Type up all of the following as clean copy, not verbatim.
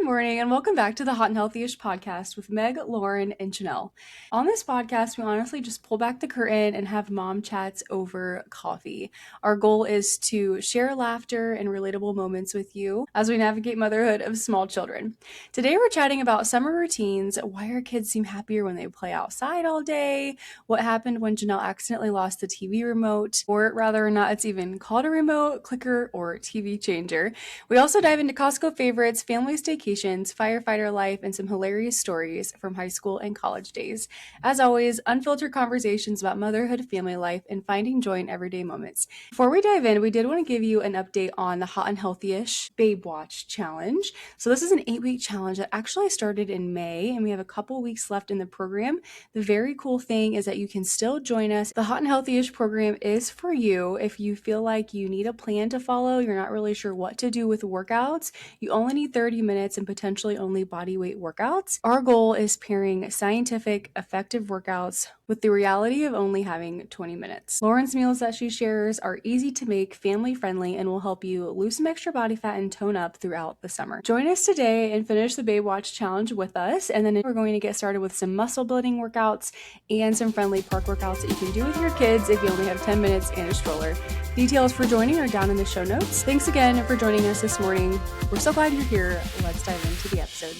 Good morning and welcome back to the Hot and Healthyish podcast with Meg, Lauren, and Janelle. On this podcast, we honestly just pull back the curtain and have mom chats over coffee. Our goal is to share laughter and relatable moments with you as we navigate motherhood of small children. Today we're chatting about summer routines, why our kids seem happier when they play outside all day, what happened when Janelle accidentally lost the TV remote, or whether or not it's even called a remote, clicker, or TV changer. We also dive into Costco favorites, family staycations, firefighter life, and some hilarious stories from high school and college days. As always, unfiltered conversations about motherhood, family life, and finding joy in everyday moments. Before we dive in, we did want to give you an update on the Hot and Healthyish Babe Watch Challenge. So this is an 8-week challenge that actually started in May, and we have a couple weeks left in the program. The very cool thing is that you can still join us. The Hot and Healthyish program is for you if you feel like you need a plan to follow, you're not really sure what to do with workouts. You only need 30 minutes and potentially only body weight workouts. Our goal is pairing scientific, effective workouts with the reality of only having 20 minutes. Lauren's meals that she shares are easy to make, family friendly, and will help you lose some extra body fat and tone up throughout the summer. Join us today and finish the Babe Watch Challenge with us, and then we're going to get started with some muscle building workouts and some friendly park workouts that you can do with your kids if you only have 10 minutes and a stroller. Details for joining are down in the show notes. Thanks again for joining us this morning. We're so glad you're here. Let's dive into the episode.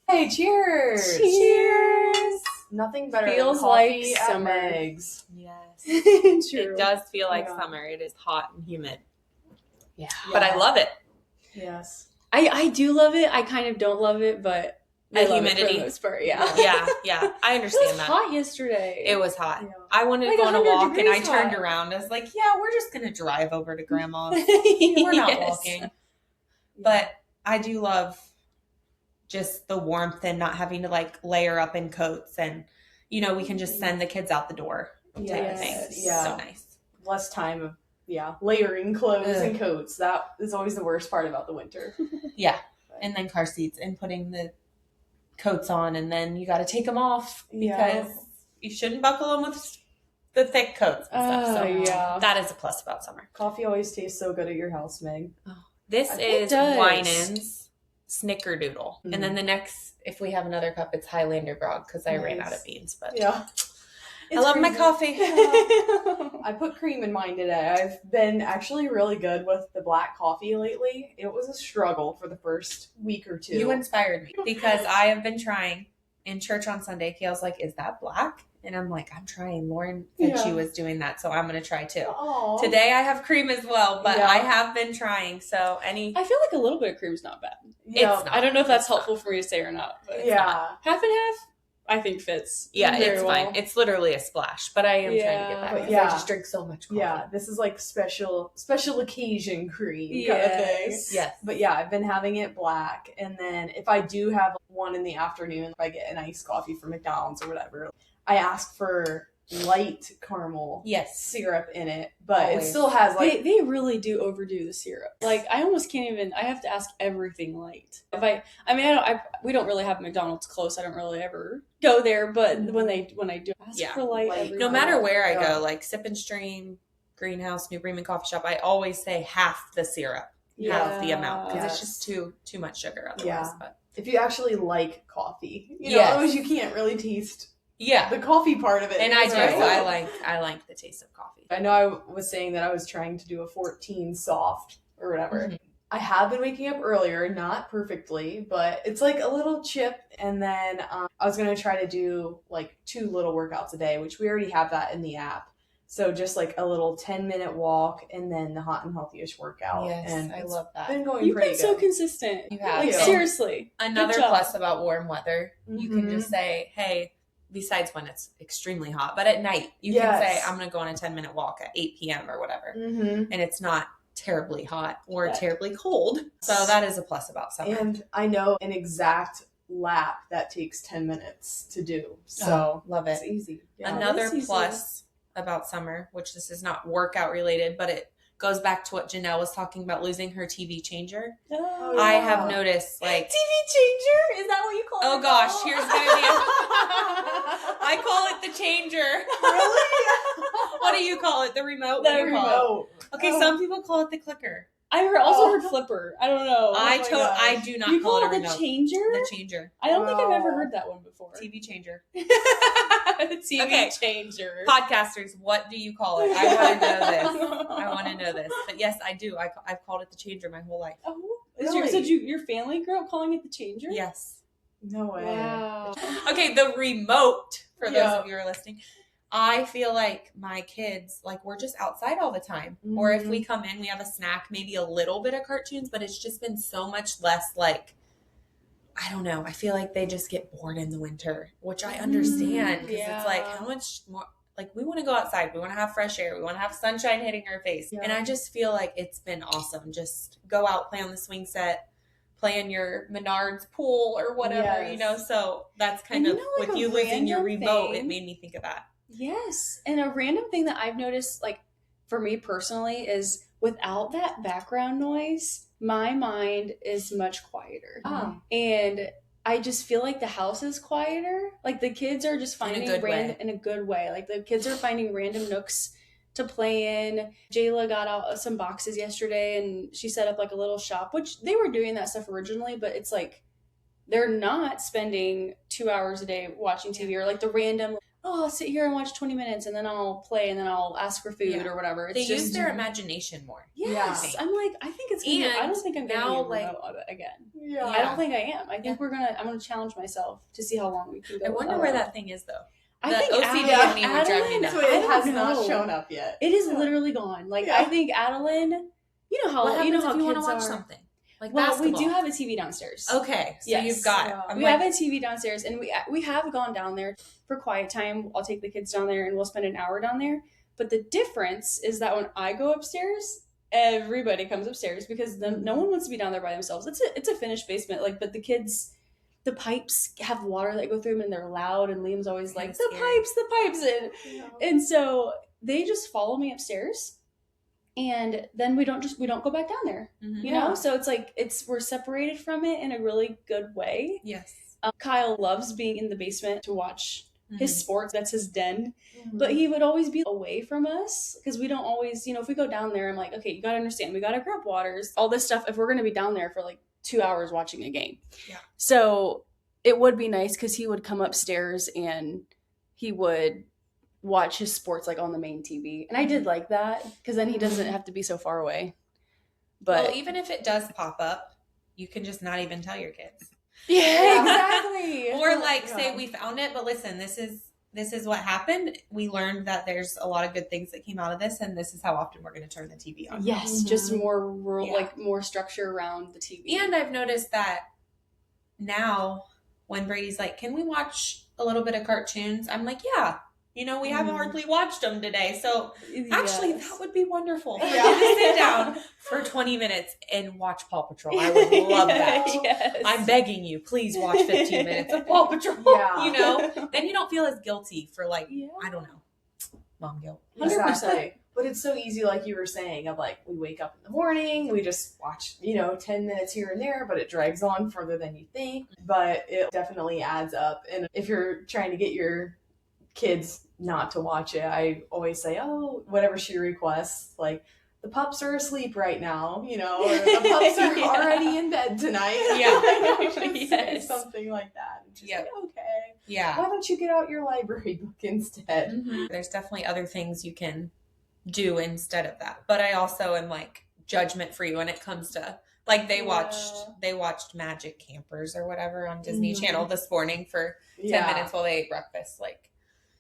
Hey, cheers! Cheers! Nothing better Feels than coffee like at summer. Meg's. Yes. True. It does feel like Yeah. summer. It is hot and humid. Yeah. But I love it. Yes. I do love it. I kind of don't love it, but I The love it for humidity. the most part. Yeah. Yeah. I It understand was that. hot yesterday. It was hot. Yeah. I wanted Like to go on a 100 walk and I degrees turned hot. around. I was like, yeah, we're just going to drive over to grandma's. We're not Yes. walking. But I do love just the warmth and not having to like layer up in coats, and we can just send the kids out the door type of thing. Yes. Yeah. So nice. Less time of layering clothes Ugh. and coats. That is always the worst part about the winter. Yeah. And then car seats and putting the coats on, and then you got to take them off because you shouldn't buckle them with the thick coats and stuff. So yeah. that is a plus about summer. Coffee always tastes so good at your house, Meg. This It is does. Winans Snickerdoodle. Mm. And then the next, if we have another cup, it's Highlander Grog because I ran Nice. out of beans. But Yeah. I love my coffee. I put cream in mine today. I've been actually really good with the black coffee lately. It was a struggle for the first week or two. You inspired me because I have been trying. In church on Sunday, Kale's like, is that black? And I'm like, I'm trying. Lauren said she was doing that, so I'm going to try too. Aw. Today I have cream as well, but Yeah. I have been trying. So I feel like a little bit of cream's not bad. Yeah. It's not. I don't know if that's It's not. helpful for me to say or not, but Yeah. half and half, I think fits. Yeah, very it's well. fine. It's literally a splash, but I am trying to Yeah. get back But because yeah. I just drink so much coffee. Yeah, this is like special occasion cream kind of thing. Yes. Yes. But yeah, I've been having it black, and then if I do have one in the afternoon, if I get an iced coffee from McDonald's or whatever, I ask for light caramel Yes. syrup in it, but Always. it still has like They really do overdo the syrup. Like I almost can't even. I have to ask everything light. We don't really have McDonald's close. I don't really ever go there. But when I do ask Yeah. for light, Light. everything. No matter where I Yeah. go, like Sip and Stream, Greenhouse, New Bremen Coffee Shop, I always say half the syrup, half the amount, because it's Yes. just too much sugar otherwise. Yeah. But if you actually like coffee, Yes. otherwise you can't really taste yeah, the coffee part of it. and I do. Right? I like the taste of coffee. I know I was saying that I was trying to do a 14 soft or whatever. Mhm. I have been waking up earlier, not perfectly, but it's like a little chip. And then I was going to try to do like 2 little workouts a day, which we already have that in the app. So just like a little 10-minute walk and then the Hot and Healthyish workout. Yes, and I it's love that. been going You've pretty been good. so consistent. You have. Like Yeah. seriously. Another Good job. plus about warm weather, you can Mhm. just say, hey, besides when it's extremely hot, but at night, you Yes. can say, I'm going to go on a 10-minute walk at 8 p.m. or whatever. Mm-hmm. And it's not terribly hot or Yeah. terribly cold. So that is a plus about summer. And I know an exact lap that takes 10 minutes to do. So Love it. it's easy. Yeah. Another that's easy. plus about summer, which this is not workout related, but it goes back to what Janelle was talking about, losing her TV changer. Oh, I yeah. have noticed, like, TV changer? Is that what you call it? oh gosh, here's my idea. I call it the changer. Really? What do you call it? The remote? The What do you call it? remote. Okay, Oh. some people call it the clicker. I also heard flipper. I don't know. I do not You call it a the remote. changer? The changer. I don't think I've ever heard that one before. TV changer. TV changer. Podcasters, what do you call it? I want to know this. I want to know this. But yes, I do. I've called it the changer my whole life. Oh, so your family grew up calling it the changer? Yes. No way. Wow. Okay, the remote, for those of you who are listening. I feel like my kids, like, we're just outside all the time. Mm-hmm. Or if we come in, we have a snack, maybe a little bit of cartoons, but it's just been so much less, like, I don't know. I feel like they just get bored in the winter, which I understand. Because it's like, how much more, like, we want to go outside. We want to have fresh air. We want to have sunshine hitting our face. Yeah. And I just feel like it's been awesome. Just go out, play on the swing set, play in your Menards pool or whatever, you know. So that's kind of, like, with you losing your remote, it made me think of that. Yes. And a random thing that I've noticed, like, for me personally, is without that background noise, my mind is much quieter. Oh. And I just feel like the house is quieter. Like, the kids are just finding in a good way. Like, the kids are finding random nooks to play in. Jayla got out some boxes yesterday and she set up, like, a little shop, which they were doing that stuff originally, but it's like they're not spending 2 hours a day watching TV or, like, the random, I'll sit here and watch 20 minutes and then I'll play and then I'll ask for food or whatever. They use their imagination more. Yes. I'm like, I think it's gonna, I don't think I'm gonna be remote again. Yeah. I don't think I am. I think I'm gonna challenge myself to see how long we can go. I wonder where that thing is, though. I think OCD in me would drive me nuts. It has not shown up yet. It is literally gone. Like, I think Adeline, you know how if you kids want to watch something? Like, well, basketball. We do have a TV downstairs. Okay, so you've got. We have a TV downstairs, and we have gone down there for quiet time. I'll take the kids down there, and we'll spend an hour down there. But the difference is that when I go upstairs, everybody comes upstairs because no one wants to be down there by themselves. It's a finished basement, like, but the kids, the pipes have water that go through them, and they're loud. And Liam's always like, the pipes, and so they just follow me upstairs. And then we don't go back down there, you know? So it's like, we're separated from it in a really good way. Yes. Kyle loves being in the basement to watch his sports. That's his den. But he would always be away from us because we don't always, if we go down there, I'm like, okay, you got to understand, we got to grab waters, all this stuff, if we're going to be down there for like 2 hours watching a game. Yeah. So it would be nice because he would come upstairs and he would watch his sports, like, on the main TV. And I did like that because then he doesn't have to be so far away. But well, even if it does pop up, you can just not even tell your kids. Yeah, exactly. Or, like, say we found it, but listen, this is what happened. We learned that there's a lot of good things that came out of this, and this is how often we're going to turn the TV on. Yes, just more like more structure around the TV. And I've noticed that now when Brady's like, can we watch a little bit of cartoons? I'm like, yeah. We haven't hardly watched them today. So actually, that would be wonderful. Yeah. To sit down for 20 minutes and watch Paw Patrol. I would love that. Yes. I'm begging you, please watch 15 minutes of Paw Patrol. Yeah. Then you don't feel as guilty for, like, I don't know, mom guilt. 100%. But it's so easy, like you were saying, of, like, we wake up in the morning, we just watch, 10 minutes here and there, but it drags on further than you think. But it definitely adds up. And if you're trying to get your kids not to watch it, I always say, whatever she requests, like, the pups are asleep right now, or the pups are already in bed tonight. Say something like that. And just like, okay. Yeah. Why don't you get out your library book instead? Mm-hmm. There's definitely other things you can do instead of that. But I also am, like, judgment free when it comes to, like, they watched Magic Campers or whatever on Disney Channel this morning for 10 minutes while they ate breakfast, like.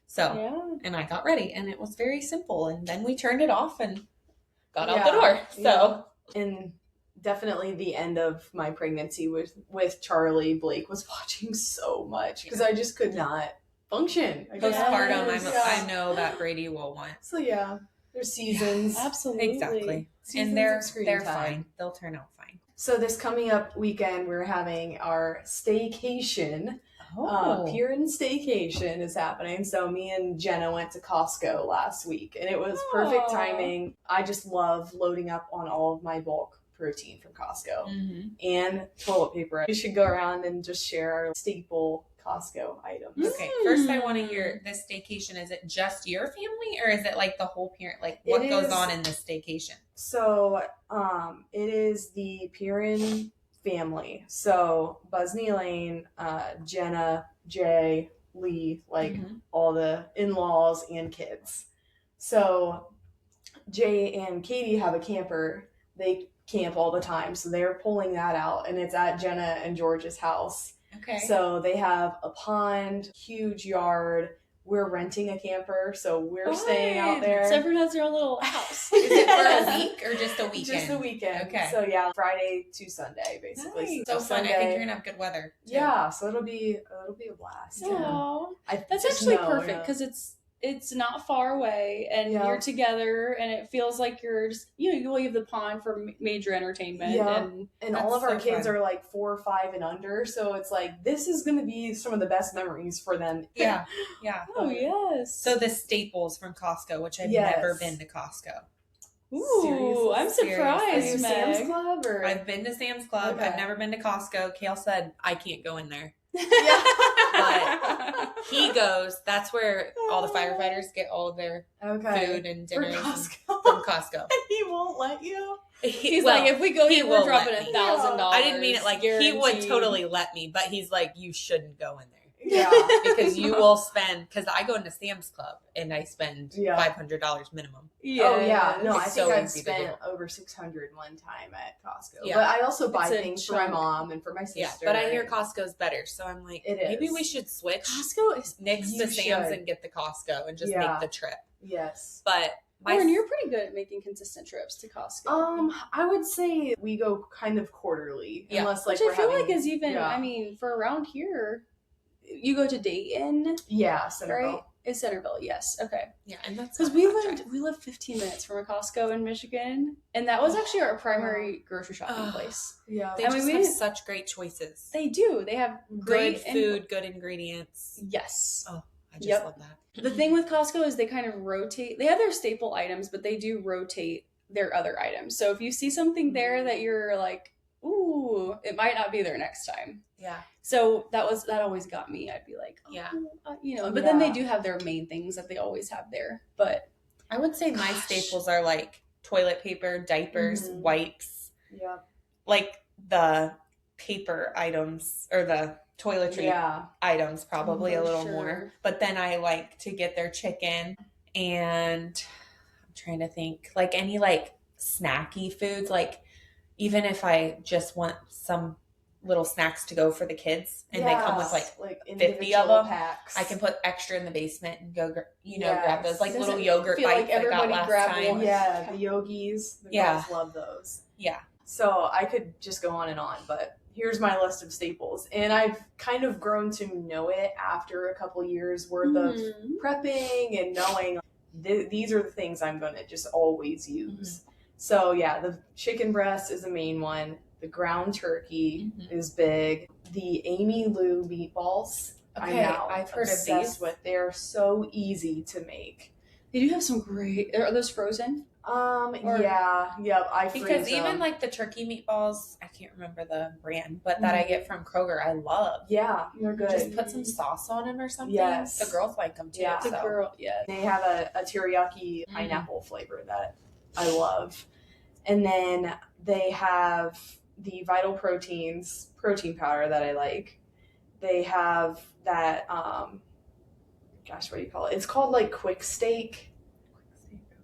So, and I got ready, and it was very simple. And then we turned it off and got out the door. So, and definitely the end of my pregnancy with Charlie, Blake was watching so much because I just could not function. Postpartum, I know that Brady will want. So there's seasons. Absolutely. Exactly. Seasons, and they're fine. They'll turn out fine. So this coming up weekend, we're having our staycation. Piran Staycation is happening. So me and Jenna went to Costco last week, and it was perfect timing. I just love loading up on all of my bulk protein from Costco and toilet paper. We should go around and just share our staple Costco items. Okay, first I want to hear this staycation. Is it just your family or is it like the whole parent? Like what goes on in this staycation? So it is the Piran family. So Buzney Elaine, Jenna, Jay, Lee, like all the in-laws and kids. So Jay and Katie have a camper. They camp all the time. So they're pulling that out, and it's at Jenna and George's house. Okay. So they have a pond, huge yard. We're renting a camper, so we're staying out there. So everyone has their own little house. Is it for a week or just a weekend? Just a weekend. Okay. So yeah, Friday to Sunday, basically. Nice. So fun. Sunday, I think you're gonna have good weather. Too. Yeah, so it'll be a blast. Aww. Yeah. That's actually perfect because it's not far away and you're together and it feels like you're just, you leave the pond for major entertainment. Yeah. And all of our kids are like 4 or 5 and under. So it's like, this is going to be some of the best memories for them. Yeah. Yeah. Oh, yes. So the staples from Costco, which I've never been to Costco. Ooh, Seriously? I'm surprised, Sam's Club or? I've been to Sam's Club. Okay. I've never been to Costco. Kale said, I can't go in there. Yeah. But he goes, that's where all the firefighters get all of their food and dinners from Costco. And he won't let you? He's like, if we go here, we're dropping $1,000. I didn't mean it like guaranteed. he would totally let me, but he's like, you shouldn't go in there. Yeah. Because you will spend, because I go into Sam's Club and I spend $500 minimum. Yes. Oh, yeah. No, I think I've easy to spent over $600 one time at Costco. Yeah. But I also buy things for my mom and for my sister. Yeah, but I hear Costco's better. So I'm like, maybe we should switch. Costco is Nix to Sam's and get the Costco and just make the trip. Yes. But Lauren, you're pretty good at making consistent trips to Costco. I would say we go kind of quarterly. Yeah. Unless like which we're I feel having, like is even, I mean, for around here, you go to Dayton. Yeah, Centerville. Right? It's Centerville, yes. Okay. Yeah, and that's because we lived 15 minutes from a Costco in Michigan, and that was actually our primary grocery shopping place. Yeah, they have such great choices. They do. They have great good food, good ingredients. Yes. Oh, I just love that. The thing with Costco is they kind of rotate. They have their staple items, but they do rotate their other items. So if you see something there that you're like, ooh, it might not be there next time. Yeah. So that always got me. I'd be like, but then they do have their main things that they always have there. But I would say my staples are like toilet paper, diapers, wipes. Yeah. Like the paper items or the toiletry items, probably a little more. But then I like to get their chicken, and I'm trying to think like any like snacky foods, like even if I just want some little snacks to go for the kids and they come with like 50 of them packs. I can put extra in the basement and go grab those like little yogurt bites I got last time. Yeah, the yogis. The girls love those. Yeah. So I could just go on and on, but here's my list of staples. And I've kind of grown to know it after a couple years worth of prepping and knowing these are the things I'm going to just always use. So yeah, the chicken breast is the main one. The ground turkey is big. The Amy Lou meatballs. Okay, I've heard of these. They're so easy to make. They do have some great. Are those frozen? I freeze because them. even like the turkey meatballs, I can't remember the brand, but that I get from Kroger, I love. Yeah, they're good. Just put some sauce on them or something. Yes, the girls like them too. Yeah, They have a teriyaki pineapple flavor that I love, and then they have the Vital Proteins protein powder that I like. They have that what do you call it? It's called like quick steak.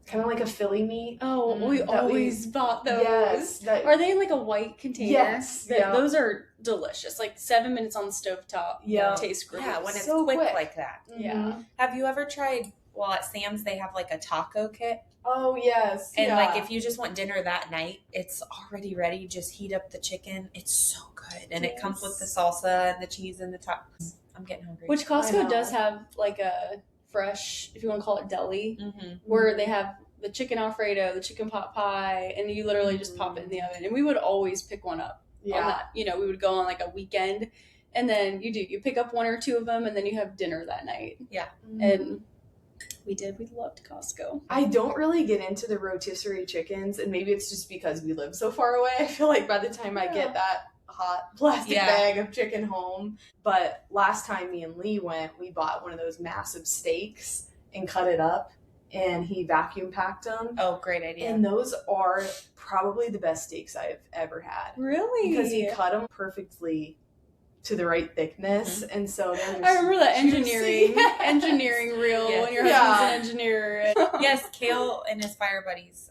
Kind of like a Philly meat. Oh, we always bought those. Yes. Are they in like a white container? Yes. Those are delicious. Like 7 minutes on the stovetop. Yeah. Tastes great. Yeah, when it's so quick like that. Yeah. Have you ever tried, at Sam's they have like a taco kit? Oh, yes. And like if you just want dinner that night, it's already ready. You just heat up the chicken. It's so good. And it comes with the salsa and the cheese and the top. I'm getting hungry. Which Costco does have like a fresh, if you want to call it deli, where they have the chicken Alfredo, the chicken pot pie, and you literally just pop it in the oven. And we would always pick one up on that. We would go on like a weekend, and then you pick up 1 or 2 of them, and then you have dinner that night. Yeah. And we loved Costco. I don't really get into the rotisserie chickens, and maybe it's just because we live so far away. I feel like by the time I get that hot plastic Yeah. bag of chicken home. But last time me and Lee went, we bought one of those massive steaks and cut it up, and he vacuum packed them. Oh, great idea. And those are probably the best steaks I've ever had. Really? Because he cut them perfectly to the right thickness, and so they're just I remember that juicy. engineering reel Yes. when your husband's an engineer. Yes, Kale and his fire buddies,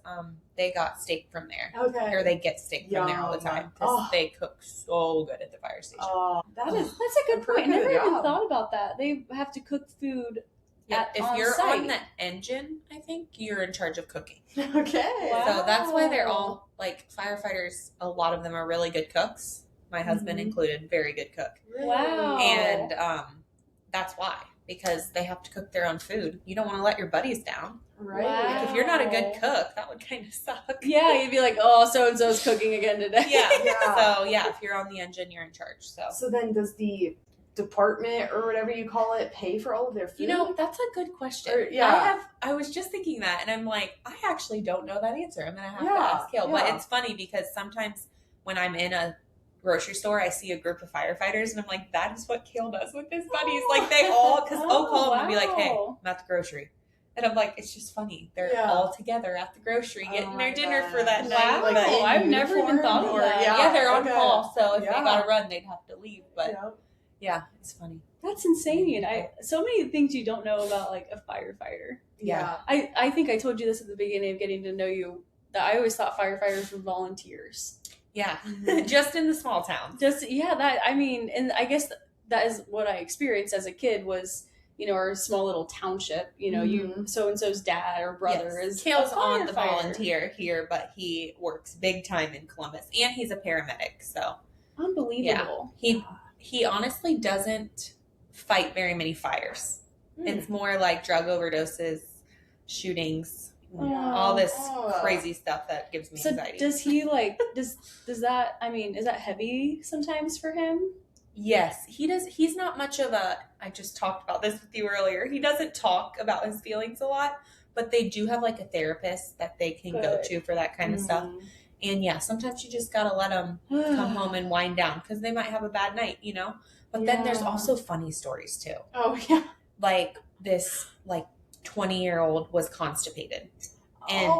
they got steak from there. Okay. Or they get steak from there all the Yum. time because they cook so good at the fire station. Oh, That's a good point. I never even thought about that. They have to cook food. Yeah, if you're on-site. on the engine, I think you're in charge of cooking. Okay. Wow. So that's why they're all, like, firefighters, a lot of them are really good cooks. My husband included, very good cook. Wow. And that's why, because they have to cook their own food. You don't want to let your buddies down. Right. Wow. Like, if you're not a good cook, that would kind of suck. Yeah, you'd be like, oh, so-and-so's cooking again today. Yeah. Yeah. So, yeah, if you're on the engine, you're in charge. So then does the department or whatever you call it pay for all of their food? You know, that's a good question. Or- yeah. I was just thinking that, and I'm like, I actually don't know that answer. I'm going to have to Yeah, ask Kale. But yeah. it's funny because sometimes when I'm in a grocery store, I see a group of firefighters, and I'm like, that is what Kale does with his buddies. Like, they all, because Cole would be like, hey, I'm at the grocery. And I'm like, it's just funny. They're all together at the grocery getting their dinner for that night. Wow. But I've never even thought of that. yeah, they're on okay. call, so if they Yeah. got to run, they'd have to leave. But yeah, it's funny. That's insane. So many things you don't know about, like, a firefighter. Yeah. I think I told you this at the beginning of getting to know you, that I always thought firefighters were volunteers. Yeah, Mhm. just in the small towns. And I guess that is what I experienced as a kid was, our small little township, you so-and-so's dad or brother is Kale's a on the firefighter. volunteer here, but he works big time in Columbus, and he's a paramedic, so Unbelievable. he honestly doesn't fight very many fires. It's more like drug overdoses, shootings, all this crazy stuff that gives me anxiety. Does he does that, is that heavy sometimes for him? Yes, he does. He's not much of I just talked about this with you earlier. He doesn't talk about his feelings a lot, but they do have like a therapist that they can go to for that kind of stuff. And yeah, sometimes you just gotta let them come home and wind down because they might have a bad night, But then there's also funny stories too. Oh, yeah. Like this, 20-year-old was constipated, and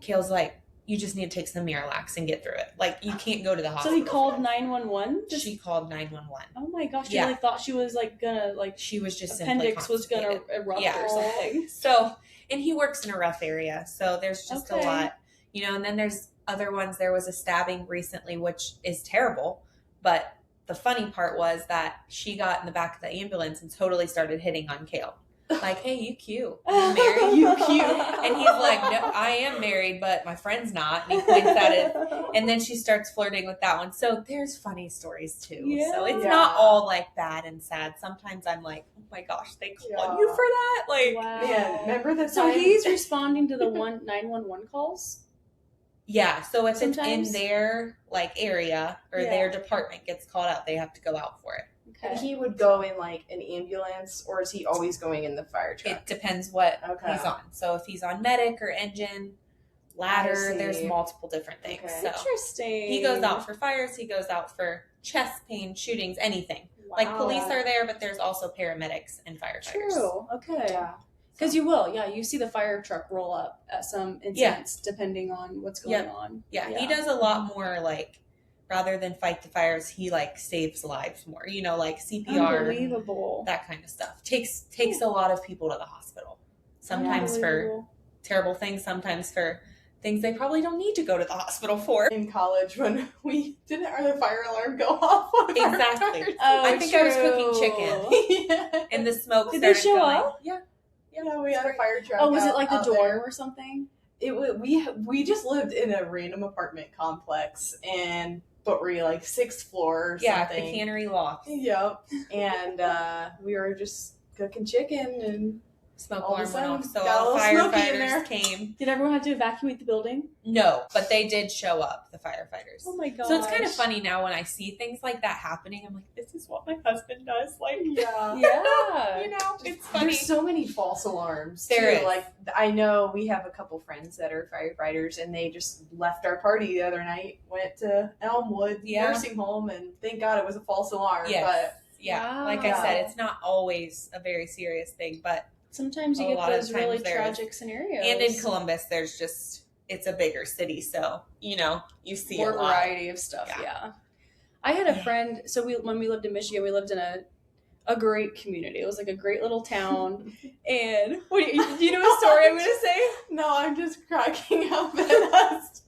Kale's like, you just need to take some Miralax and get through it. Like, you can't go to the hospital. So he called 911? She called 911. Oh my gosh, she Yeah. thought she was gonna She was just appendix simply was gonna erupt or something. So, and he works in a rough area, so there's just a lot, and then there's other ones. There was a stabbing recently, which is terrible, but the funny part was that she got in the back of the ambulance and totally started hitting on Kale. Like, hey, you cute. You married? You cute. And he's like, no, I am married, but my friend's not. And he points at it. And then she starts flirting with that one. So there's funny stories too. Yeah. So it's not all like bad and sad. Sometimes I'm like, oh my gosh, they called you for that? Like, Wow. Man, remember the So time? he's responding to the 911 calls? yeah. So if Sometimes- it's in their area or their department gets called out, they have to go out for it. And he would go in an ambulance, or is he always going in the fire truck? It depends what Okay. he's on. So if he's on medic or engine, ladder, I there's see. multiple different things. Okay. So Interesting. he goes out for fires, he goes out for chest pain, shootings, anything. Like police are there, but there's also paramedics and firefighters. True. Okay. Yeah. Because you see the fire truck roll up at some incidents depending on what's going on. Yeah, he does a lot more rather than fight the fires, he saves lives more. CPR, Unbelievable. that kind of stuff. Takes a lot of people to the hospital. Sometimes for terrible things, sometimes for things they probably don't need to go to the hospital for. In college, when we didn't our fire alarm go off on Exactly. Our Oh, I think I was cooking true. chicken. yeah. And the smoke Did they started show going. up? Yeah. Yeah, we had a fire truck. Oh, was it out- like the out dorm there. or something? We just lived in a random apartment complex, but we're 6th floor or Yeah, something. the cannery loft. Yep. And we were just cooking chicken, and smoke All of a alarm went sudden, off, so got a all little smoky in there. firefighters came. Did everyone have to evacuate the building? No, but they did show up, the firefighters. Oh my god! So it's kind of funny now when I see things like that happening. I'm like, this is what my husband does. Like, Yeah. Yeah. you know, it's funny. There's so many false alarms. There too. is. Like, I know we have a couple friends that are firefighters, and they just left our party the other night, went to Elmwood nursing home, and thank God it was a false alarm. Yes. But Yeah, Wow. like I said, it's not always a very serious thing, but sometimes you a get lot of those really times there is. tragic scenarios. and in Columbus, there's just, it's a bigger city, so, you know, you see more a lot. variety of stuff. Yeah. I had a friend. So when we lived in Michigan, we lived in a great community. It was like a great little town. And do you know a story I'm going to say? no, I'm just cracking up at us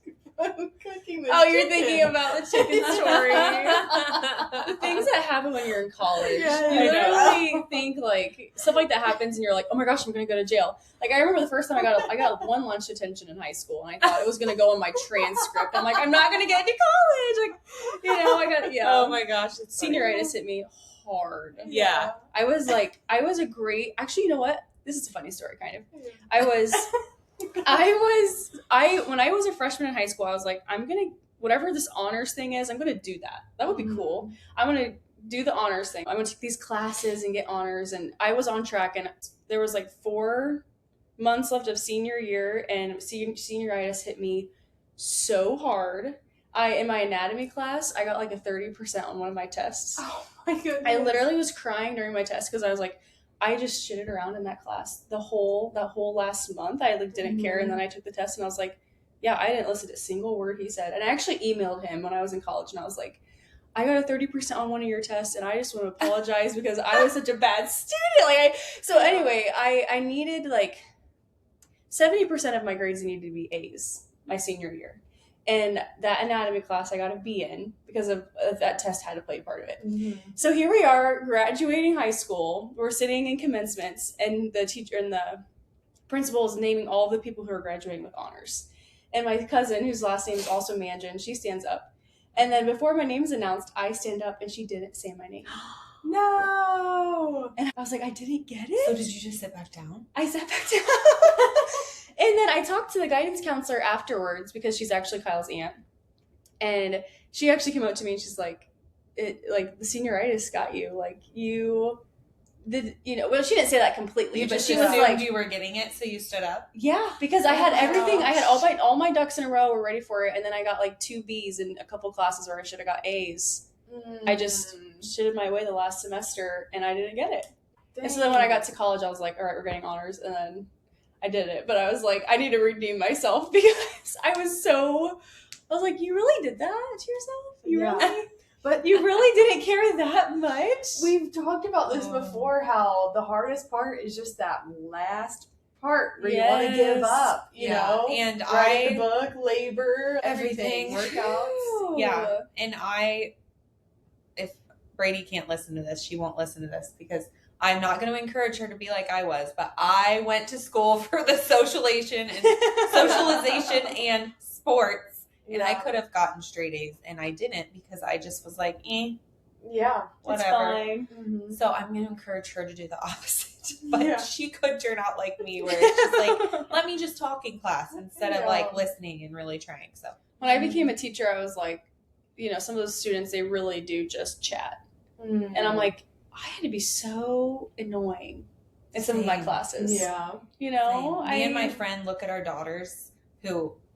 cooking this You're chicken. thinking about the chicken story. The things that happen when you're in college. Yeah, You I know. literally think like stuff like that happens and you're like, oh my gosh, I'm going to go to jail. Like I remember the first time I got one lunch detention in high school and I thought it was going to go on my transcript. I'm like, I'm not going to get into college. Like, you know, I got, Oh my gosh, it's senioritis hit me hard. Yeah. I was a great, actually, you know what? This is a funny story, kind of. When I was a freshman in high school, I was like, I'm going to, whatever this honors thing is, I'm going to do that. That would be cool. I'm going to do the honors thing. I'm going to take these classes and get honors. And I was on track, and there was like 4 months left of senior year, and senioritis hit me so hard. In my anatomy class, I got like a 30% on one of my tests. Oh my goodness. I literally was crying during my test because I was like, I just shitted around in that class that whole last month. I like didn't care, and then I took the test and I was like, yeah, I didn't listen to a single word he said. And I actually emailed him when I was in college, and I was like, I got a 30% on one of your tests, and I just want to apologize because I was such a bad student. I needed like 70% of my grades needed to be A's my senior year. And that anatomy class I got a B in because of that test had to play part of it. Mm-hmm. So here we are graduating high school. We're sitting in commencements, and the teacher and the principal is naming all of the people who are graduating with honors. And my cousin, whose last name is also Manjan, she stands up. And then before my name's announced, I stand up and she didn't say my name. No. And I was like, I didn't get it. So did you just sit back down? I sat back down. And then I talked to the guidance counselor afterwards because she's actually Kyle's aunt. And she actually came up to me and she's like, the senioritis got you. Like, you did, well, she didn't say that completely, but she was like, you were getting it, so you stood up? Yeah, because I had everything. I had all my ducks in a row, were ready for it. And then I got like 2 B's in a couple classes where I should have got A's. I just shitted my way the last semester and I didn't get it. Dang. And so then when I got to college, I was like, all right, we're getting honors. And then I did it, but I was like, I need to redeem myself because I was like, you really did that to yourself? But you really didn't care that much? We've talked about this before, how the hardest part is just that last part where you want to give up, you know? And writing the book, labor, everything. Workouts. Yeah. And if Brady can't listen to this, she won't listen to this because I'm not going to encourage her to be like I was, but I went to school for the socialization and sports, and I could have gotten straight A's, and I didn't because I just was like, yeah, whatever. It's fine. Mm-hmm. So I'm going to encourage her to do the opposite, but she could turn out like me, where it's just like, let me just talk in class instead of like listening and really trying. So when I became a teacher, I was like, some of those students, they really do just chat, and I'm like, I had to be so annoying in some of my classes. Yeah. Me and my friend look at our daughters,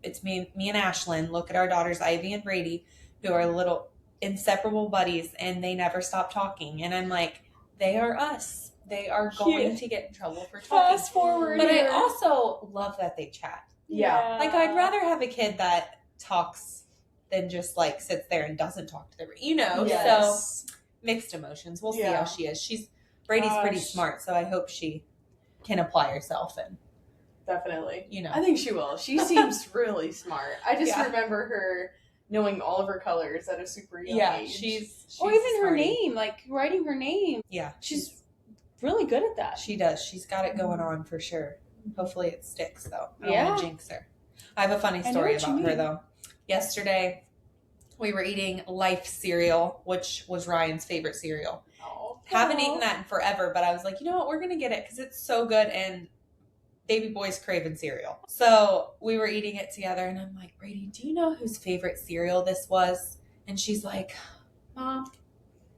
it's me and Ashlyn, look at our daughters, Ivy and Brady, who are little inseparable buddies, and they never stop talking. And I'm like, they are us. They are going to get in trouble for talking. Fast forward. But I also love that they chat. Yeah. Like, I'd rather have a kid that talks than just like sits there and doesn't talk to them. Yes. So mixed emotions. We'll see how she is. Brady's pretty smart, so I hope she can apply herself and definitely. I think she will. She seems really smart. I just remember her knowing all of her colors at a super young age. She's or even her name, like writing her name. Yeah. She's really good at that. She does. She's got it going on for sure. Hopefully it sticks though. I don't want to jinx her. I have a funny story about her though. Yesterday we were eating Life cereal, which was Ryan's favorite cereal. Oh. Haven't eaten that in forever, but I was like, you know what? We're going to get it because it's so good. And baby boy's craving cereal. So we were eating it together and I'm like, Brady, do you know whose favorite cereal this was? And she's like, Mom,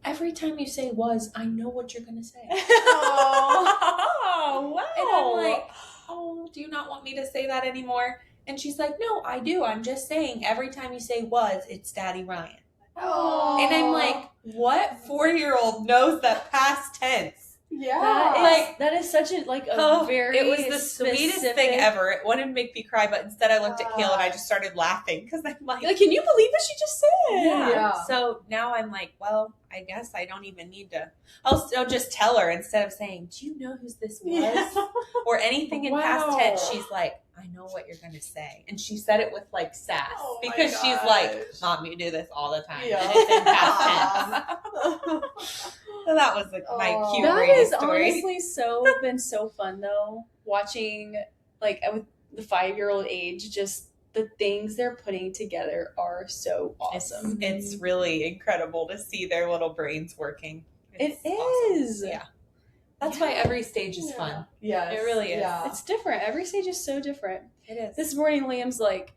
every time you say was, I know what you're going to say. Oh, wow. And I'm like, oh, do you not want me to say that anymore? And she's like, no, I do. I'm just saying every time you say was, it's Daddy Ryan. Oh. And I'm like, what 4-year-old knows that past tense? Yeah. That is such a very it was the sweetest thing ever. It wanted to make me cry, but instead I looked at Kale and I just started laughing because I'm like, can you believe what she just said? Yeah. So now I'm like, well, I guess I don't even need to. I'll just tell her instead of saying, do you know whose this was? Yeah. Or anything in past tense. She's like, I know what you're going to say. And she said it with like sass because she's like, Mom, you do this all the time. Yeah. And it's in past tense. So that was my cute Brady story. Honestly been so fun though, watching with the 5-year-old age, just the things they're putting together are so awesome. It's really incredible to see their little brains working. It is. Awesome. Yeah. That's why every stage is fun. Yeah. It really is. Yeah. It's different. Every stage is so different. It is. This morning, Liam's like,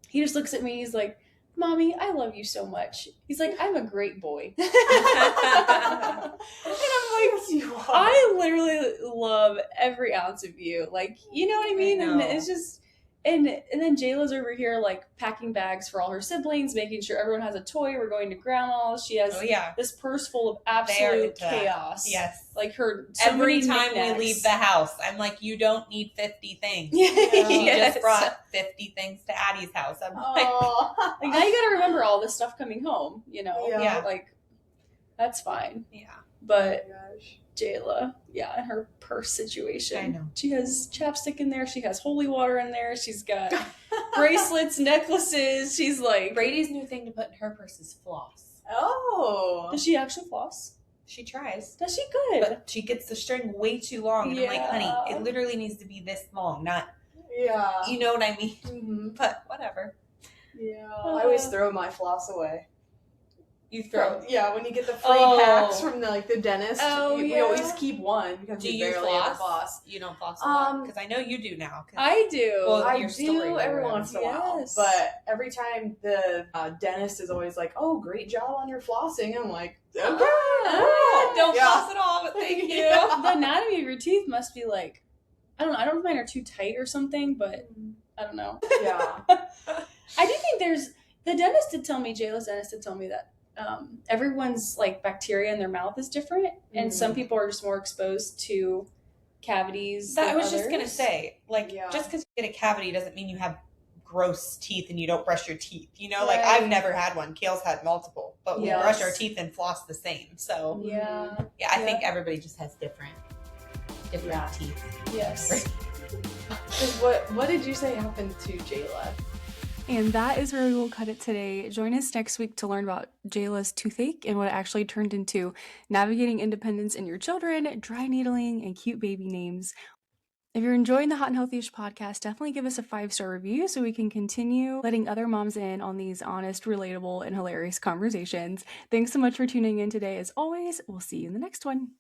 he just looks at me, he's like, Mommy, I love you so much. He's like, I'm a great boy. And I'm like, you are. I literally love every ounce of you. Like, you know what I mean? And it's just, and then Jayla's over here, like, packing bags for all her siblings, making sure everyone has a toy. We're going to grandma's. She has this purse full of absolute chaos. Yes. Like her, every time we leave the house, I'm like, you don't need 50 things. She just brought 50 things to Addie's house. I'm like now you gotta remember all this stuff coming home, you know? Yeah. Like, that's fine. Yeah. But Jayla, and her purse situation. I know. She has chapstick in there. She has holy water in there. She's got bracelets, necklaces. She's like... Brady's new thing to put in her purse is floss. Oh. Does she actually floss? She tries. Does she? Good. But she gets the string way too long. And I'm like, honey, it literally needs to be this long, not... Yeah. You know what I mean? Mm-hmm. But whatever. Yeah. I always throw my floss away. You throw? Yeah, when you get the free packs from the dentist, we always keep one because we barely ever floss. You don't floss a lot? Because I know you do now. I do. Well, I do every once in a while. But every time the dentist is always like, "Oh, great job on your flossing." I'm like, "Okay, don't floss at all, but thank you." The anatomy of your teeth must be like, I don't know. I don't know if mine are too tight or something, but I don't know. Yeah. I do think the dentist did tell me, Jayla's dentist did tell me that everyone's like bacteria in their mouth is different, and some people are just more exposed to cavities. That I was just gonna say, just because you get a cavity doesn't mean you have gross teeth and you don't brush your teeth. You know, like I've never had one. Kale's had multiple, but we brush our teeth and floss the same. So I think everybody just has different teeth. Yes. What did you say happened to Jayla? And that is where we will cut it today. Join us next week to learn about Jayla's toothache and what it actually turned into, navigating independence in your children, dry needling, and cute baby names. If you're enjoying the Hot and Healthyish podcast, definitely give us a 5-star review so we can continue letting other moms in on these honest, relatable, and hilarious conversations. Thanks so much for tuning in today. As always, we'll see you in the next one.